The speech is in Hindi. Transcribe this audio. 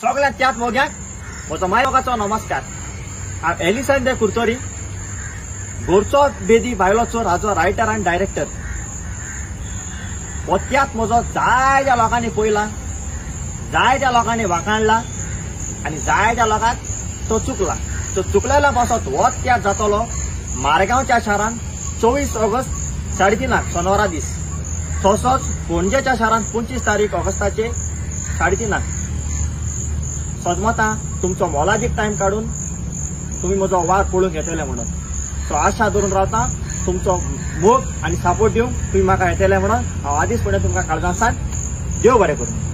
सगळ्यात त्यात मोग्याक म्हजो मायलोकाचो नमस्कार। हांव एलिसांदे कुर्तोरी, गोरचो बेदी भायलो चोर हाचो रायटर आनी डायरेक्टर। हो त्यात म्हजो जायत्या लोकांनी पळयला, जायत्या लोकांनी वाखाणला आनी जायत्या लोकांक तो चुकला। तो चुकलेला पासत हो त्यात जातलो मारगांवच्या शारान 24 ऑगस्ट 3:30 शेनवारा दीस। तसोच पणजेच्या शारान 25 तारीख ऑगस्टाचे 3:30। सजमता तुमचो मोलादीक टाइम काढून तुम्ही म्हजो वार पळोवंक येतले म्हणून। सो आशा धरून रावता तुमचो मोग आनी सपोर्ट दिवंक तुम्ही म्हाका येतले म्हणून हांव आदींचपणे तुमकां काळजां सांग देव बरें करूं।